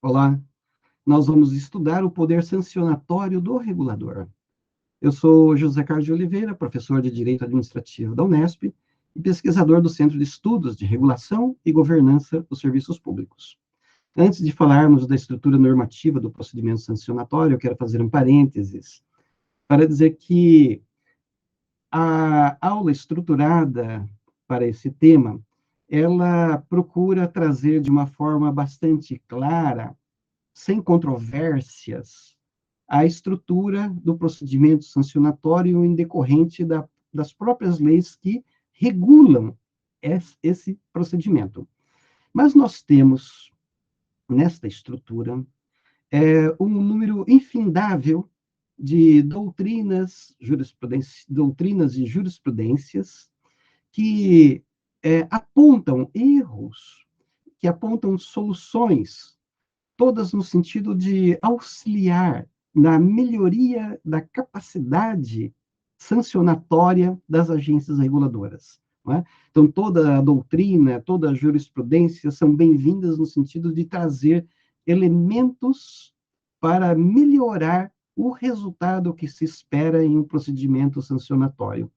Olá, nós vamos estudar o poder sancionatório do regulador. Eu sou José Carlos de Oliveira, professor de Direito Administrativo da Unesp e pesquisador do Centro de Estudos de Regulação e Governança dos Serviços Públicos. Antes de falarmos da estrutura normativa do procedimento sancionatório, eu quero fazer um parênteses para dizer que a aula estruturada para esse tema, ela procura trazer de uma forma bastante clara, sem controvérsias, a estrutura do procedimento sancionatório em decorrente das próprias leis que regulam esse procedimento. Mas nós temos, nesta estrutura, um número infindável de doutrinas e jurisprudências que apontam erros, que apontam soluções, todas no sentido de auxiliar na melhoria da capacidade sancionatória das agências reguladoras. Não é? Então, toda a doutrina, toda a jurisprudência são bem-vindas no sentido de trazer elementos para melhorar o resultado que se espera em um procedimento sancionatório.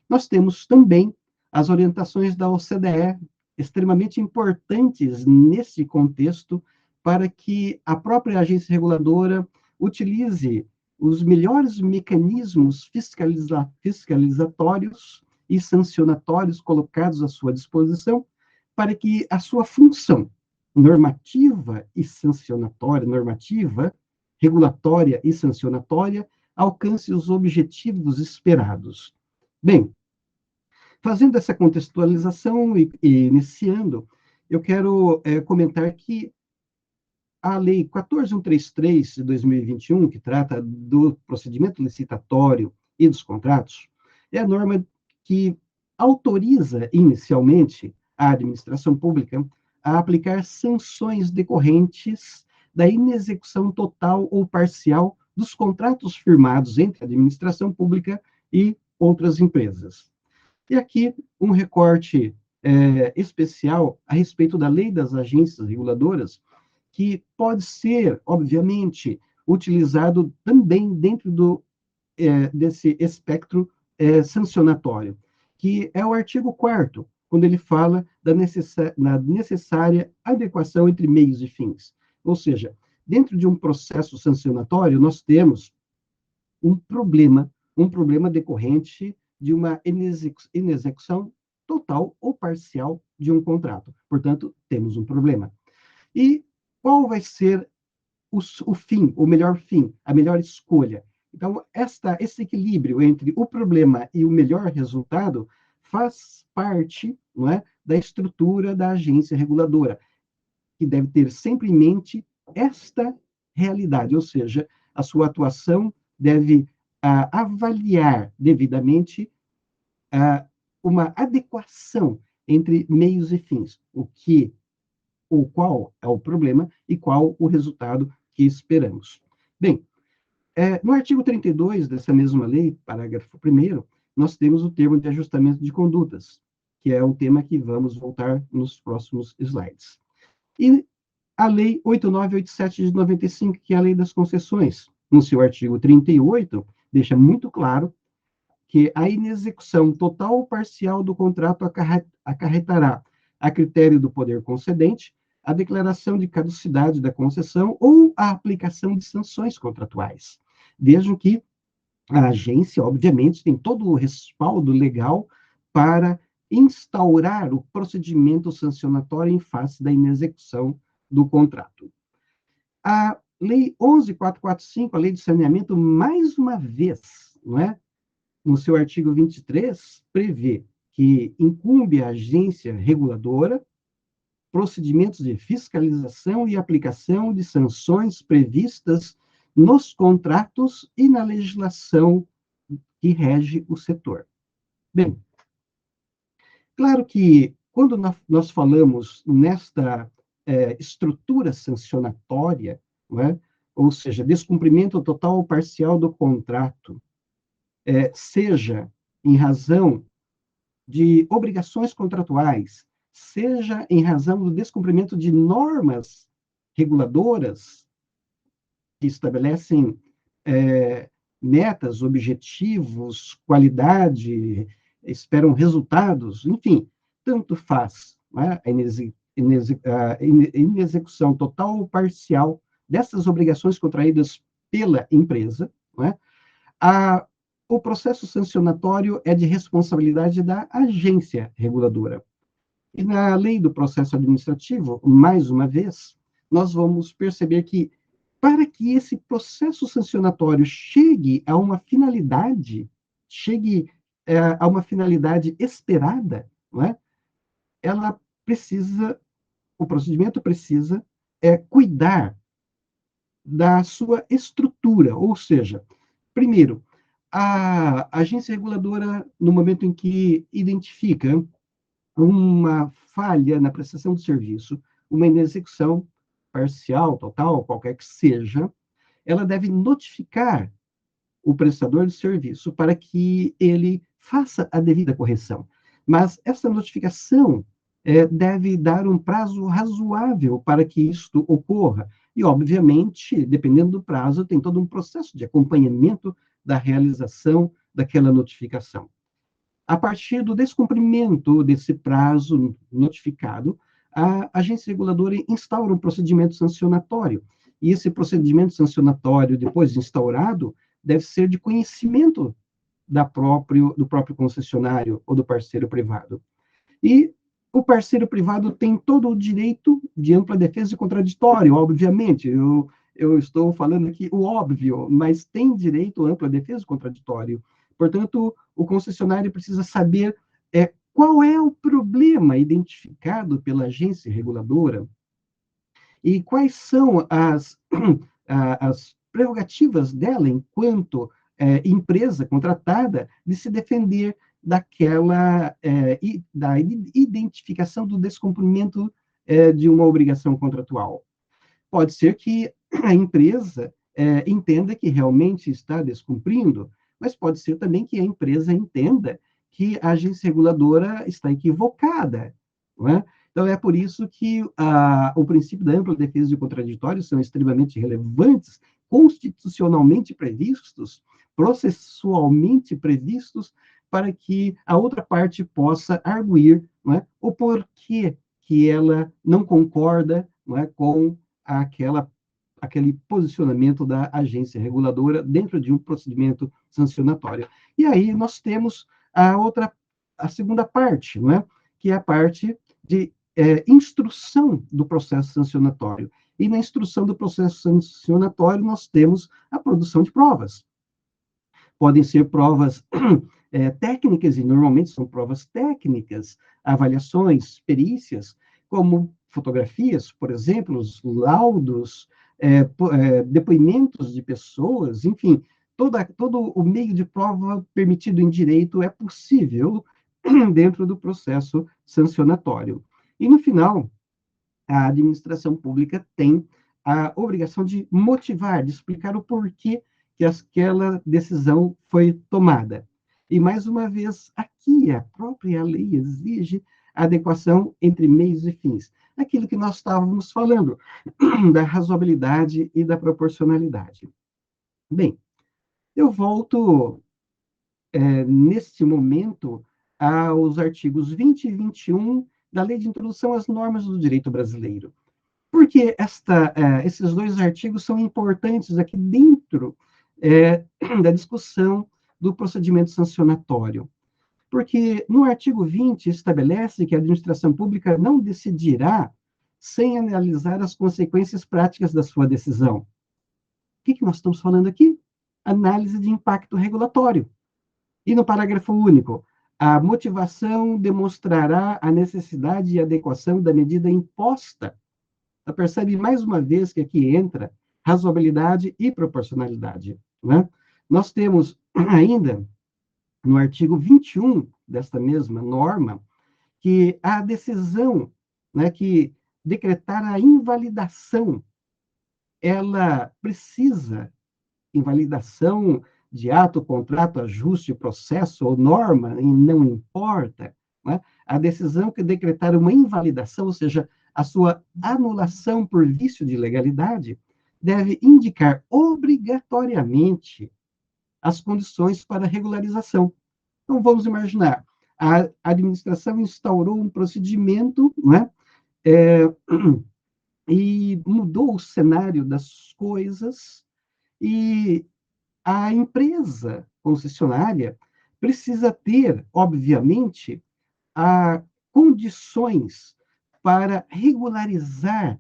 Nós temos também as orientações da OCDE, extremamente importantes nesse contexto, para que a própria agência reguladora utilize os melhores mecanismos fiscalizatórios e sancionatórios colocados à sua disposição, para que a sua função normativa e sancionatória, regulatória e sancionatória, alcance os objetivos esperados. Bem, fazendo essa contextualização e iniciando, eu quero comentar que a Lei 14.133 de 2021, que trata do procedimento licitatório e dos contratos, é a norma que autoriza inicialmente a administração pública a aplicar sanções decorrentes da inexecução total ou parcial dos contratos firmados entre a administração pública e outras empresas. E aqui um recorte especial a respeito da Lei das Agências Reguladoras, que pode ser, obviamente, utilizado também dentro desse espectro sancionatório, que é o artigo 4º, quando ele fala na necessária adequação entre meios e fins. Ou seja, dentro de um processo sancionatório, nós temos um problema decorrente de uma inexecução total ou parcial de um contrato. Portanto, temos um problema. E qual vai ser o fim, o melhor fim, a melhor escolha? Então, esse equilíbrio entre o problema e o melhor resultado faz parte, não é, da estrutura da agência reguladora, que deve ter sempre em mente esta realidade, ou seja, a sua atuação deve avaliar devidamente uma adequação entre meios e fins, ou qual é o problema e qual o resultado que esperamos. Bem, no artigo 32 dessa mesma lei, parágrafo 1º, nós temos o termo de ajustamento de condutas, que é um tema que vamos voltar nos próximos slides. E a Lei 8987 de 95, que é a Lei das Concessões, no seu artigo 38, deixa muito claro que a inexecução total ou parcial do contrato acarretará, a critério do poder concedente, a declaração de caducidade da concessão ou a aplicação de sanções contratuais. Vejam que a agência, obviamente, tem todo o respaldo legal para instaurar o procedimento sancionatório em face da inexecução do contrato. A Lei 11.445, a Lei de Saneamento, mais uma vez, não é? No seu artigo 23, prevê que incumbe à agência reguladora procedimentos de fiscalização e aplicação de sanções previstas nos contratos e na legislação que rege o setor. Bem, claro que quando nós falamos nesta estrutura sancionatória, não é, ou seja, descumprimento total ou parcial do contrato, seja em razão de obrigações contratuais, seja em razão do descumprimento de normas reguladoras que estabelecem metas, objetivos, qualidade, esperam resultados, enfim, tanto faz, né, a inexecução total ou parcial dessas obrigações contraídas pela empresa, né, a, o processo sancionatório é de responsabilidade da agência reguladora. E na lei do processo administrativo, mais uma vez, nós vamos perceber que, para que esse processo sancionatório chegue a uma finalidade, chegue a uma finalidade esperada, não é? Ela precisa, o procedimento precisa cuidar da sua estrutura, ou seja, primeiro, a agência reguladora, no momento em que identifica uma falha na prestação do serviço, uma inexecução parcial, total, qualquer que seja, ela deve notificar o prestador de serviço para que ele faça a devida correção. Mas essa notificação deve dar um prazo razoável para que isto ocorra. E, obviamente, dependendo do prazo, tem todo um processo de acompanhamento da realização daquela notificação. A partir do descumprimento desse prazo notificado, a agência reguladora instaura um procedimento sancionatório. E esse procedimento sancionatório, depois instaurado, deve ser de conhecimento do próprio concessionário ou do parceiro privado. E o parceiro privado tem todo o direito de ampla defesa e contraditório, obviamente. Eu estou falando aqui o óbvio, mas tem direito à ampla defesa e contraditório. Portanto, o concessionário precisa saber qual é o problema identificado pela agência reguladora e quais são as prerrogativas dela enquanto empresa contratada de se defender da identificação do descumprimento de uma obrigação contratual. Pode ser que a empresa entenda que realmente está descumprindo, mas pode ser também que a empresa entenda que a agência reguladora está equivocada, não é? Então, é por isso que o princípio da ampla defesa de contraditórios são extremamente relevantes, constitucionalmente previstos, processualmente previstos, para que a outra parte possa arguir, não é, o porquê que ela não concorda, não é, com aquele posicionamento da agência reguladora dentro de um procedimento sancionatório. E aí nós temos a segunda parte, não é? Que é a parte de instrução do processo sancionatório. E na instrução do processo sancionatório nós temos a produção de provas. Podem ser provas técnicas, e normalmente são provas técnicas, avaliações, perícias, como fotografias, por exemplo, os laudos, depoimentos de pessoas, enfim, todo o meio de prova permitido em direito é possível dentro do processo sancionatório. E, no final, a administração pública tem a obrigação de motivar, de explicar o porquê que aquela decisão foi tomada. E, mais uma vez, aqui a própria lei exige a adequação entre meios e fins. Aquilo que nós estávamos falando, da razoabilidade e da proporcionalidade. Bem, eu volto, neste momento, aos artigos 20 e 21 da Lei de Introdução às Normas do Direito Brasileiro. Por que esses dois artigos são importantes aqui dentro da discussão do procedimento sancionatório? Porque no artigo 20 estabelece que a administração pública não decidirá sem analisar as consequências práticas da sua decisão. O que nós estamos falando aqui? Análise de impacto regulatório. E no parágrafo único, a motivação demonstrará a necessidade e adequação da medida imposta. Você percebe mais uma vez que aqui entra razoabilidade e proporcionalidade, né? Nós temos ainda, no artigo 21 desta mesma norma, que a decisão, né, que decretar a invalidação ela precisa invalidação de ato, contrato, ajuste, processo ou norma, e não importa, né? A decisão que decretar uma invalidação, ou seja, a sua anulação por vício de legalidade, deve indicar obrigatoriamente as condições para regularização. Então, vamos imaginar, a administração instaurou um procedimento, né, e mudou o cenário das coisas, e a empresa concessionária precisa ter, obviamente, condições para regularizar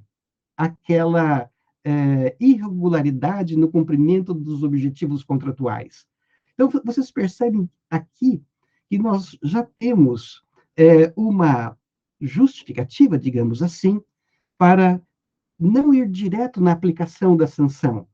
aquela irregularidade no cumprimento dos objetivos contratuais. Então, vocês percebem aqui que nós já temos uma justificativa, digamos assim, para não ir direto na aplicação da sanção,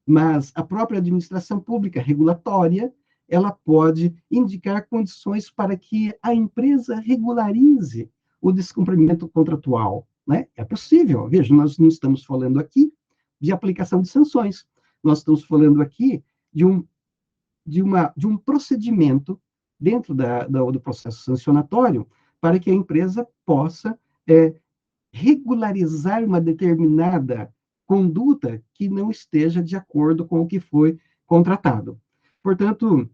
mas a própria administração pública regulatória, ela pode indicar condições para que a empresa regularize o descumprimento contratual, né? É possível. Veja, nós não estamos falando aqui de aplicação de sanções, nós estamos falando aqui de um procedimento dentro do processo sancionatório para que a empresa possa regularizar uma determinada conduta que não esteja de acordo com o que foi contratado. Portanto,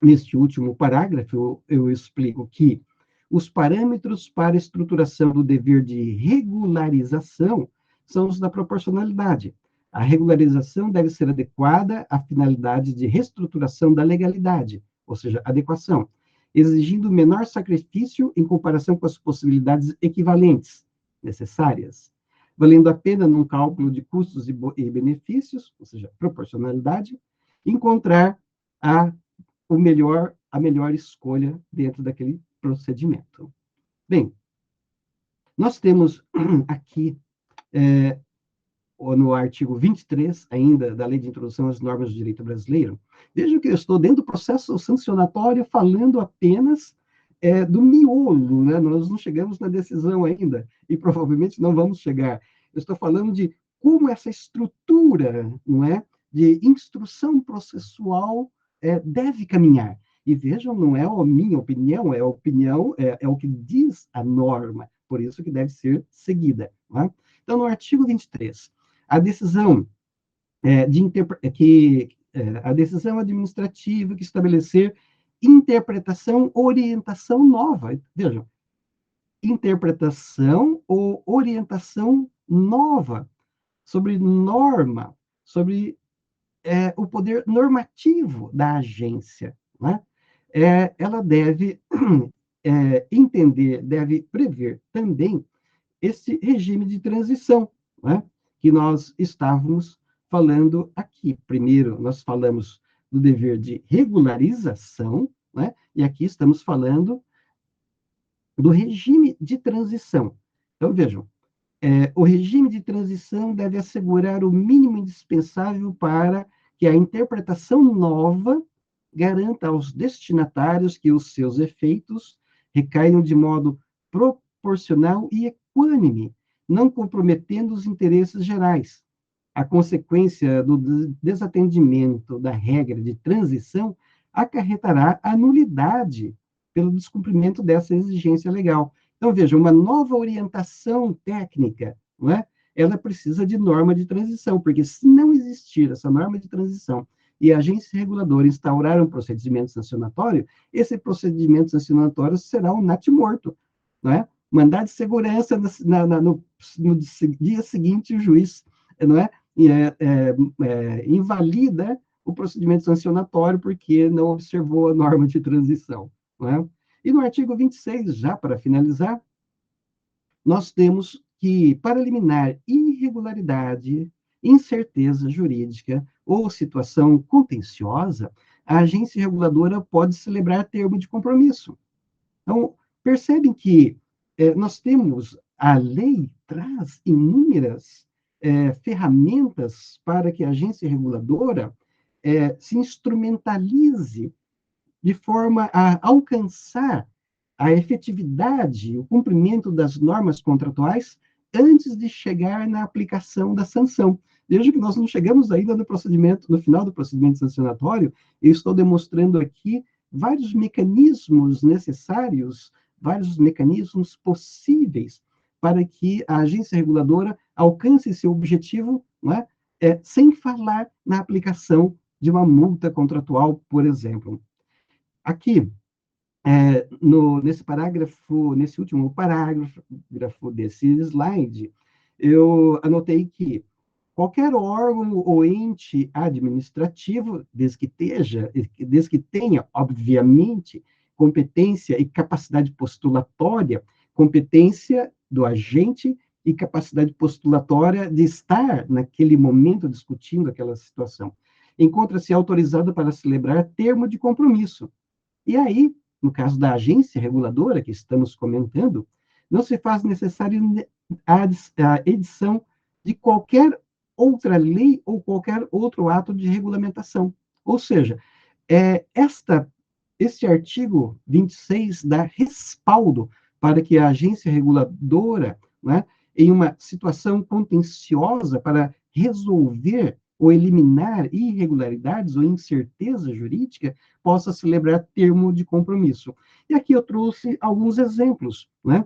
neste último parágrafo, eu explico que os parâmetros para a estruturação do dever de regularização são os da proporcionalidade. A regularização deve ser adequada à finalidade de reestruturação da legalidade, ou seja, adequação, exigindo menor sacrifício em comparação com as possibilidades equivalentes necessárias, valendo a pena, num cálculo de custos e benefícios, ou seja, proporcionalidade, encontrar a melhor escolha dentro daquele procedimento. Bem, nós temos aqui, no artigo 23, ainda, da Lei de Introdução às Normas do Direito Brasileiro, vejam que eu estou dentro do processo sancionatório falando apenas do miolo, né? Nós não chegamos na decisão ainda, e provavelmente não vamos chegar. Eu estou falando de como essa estrutura, não é, de instrução processual deve caminhar. E vejam, não é a minha opinião, é o que diz a norma, por isso que deve ser seguida. Não é? Então, no artigo 23, a decisão a decisão administrativa que estabelecer interpretação, orientação nova. Vejam, interpretação ou orientação nova sobre norma, sobre o poder normativo da agência. Né? Ela deve entender, deve prever também esse regime de transição, né? Que nós estávamos falando aqui. Primeiro, nós falamos do dever de regularização, né? E aqui estamos falando do regime de transição. Então, vejam, o regime de transição deve assegurar o mínimo indispensável para que a interpretação nova garanta aos destinatários que os seus efeitos recaiam de modo proporcional e equânime, não comprometendo os interesses gerais. A consequência do desatendimento da regra de transição acarretará a nulidade pelo descumprimento dessa exigência legal. Então, veja, uma nova orientação técnica, não é? Ela precisa de norma de transição, porque se não existir essa norma de transição e a agência reguladora instaurar um procedimento sancionatório, esse procedimento sancionatório será um natimorto, não é? Mandado de segurança no dia seguinte, o juiz, não é? Invalida o procedimento sancionatório porque não observou a norma de transição, não é? E no artigo 26, já para finalizar, nós temos que, para eliminar irregularidade, incerteza jurídica ou situação contenciosa, a agência reguladora pode celebrar termo de compromisso. Então, percebem que nós temos, a lei traz inúmeras ferramentas para que a agência reguladora se instrumentalize de forma a alcançar a efetividade, o cumprimento das normas contratuais antes de chegar na aplicação da sanção. Veja que nós não chegamos ainda no procedimento, no final do procedimento sancionatório. Eu estou demonstrando aqui vários mecanismos necessários, vários mecanismos possíveis para que a agência reguladora alcance seu objetivo, não é? Sem falar na aplicação de uma multa contratual, por exemplo. Aqui, nesse parágrafo, nesse último parágrafo desse slide, eu anotei que qualquer órgão ou ente administrativo, desde que tenha, obviamente, competência e capacidade postulatória, competência do agente e capacidade postulatória de estar naquele momento discutindo aquela situação, encontra-se autorizado para celebrar termo de compromisso. E aí, no caso da agência reguladora que estamos comentando, não se faz necessário a edição de qualquer outra lei ou qualquer outro ato de regulamentação. Ou seja, é, este artigo 26 dá respaldo para que a agência reguladora, né, em uma situação contenciosa para resolver ou eliminar irregularidades ou incerteza jurídica, possa celebrar termo de compromisso. E aqui eu trouxe alguns exemplos, né,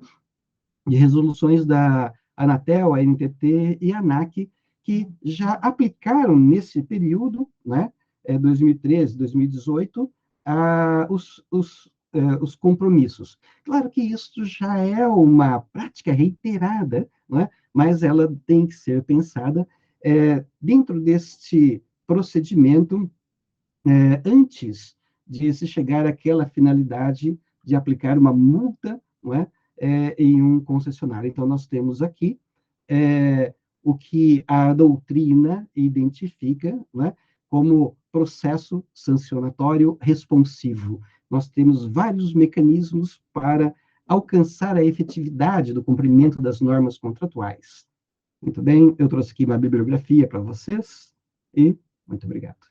de resoluções da Anatel, a ANTT e a ANAC, que já aplicaram nesse período, né, 2013, 2018, os compromissos. Claro que isso já é uma prática reiterada, né, mas ela tem que ser pensada dentro deste procedimento antes de se chegar àquela finalidade de aplicar uma multa, não é, em um concessionário. Então, nós temos aqui o que a doutrina identifica, não é, como processo sancionatório responsivo. Nós temos vários mecanismos para alcançar a efetividade do cumprimento das normas contratuais. Muito bem, eu trouxe aqui uma bibliografia para vocês e muito obrigado.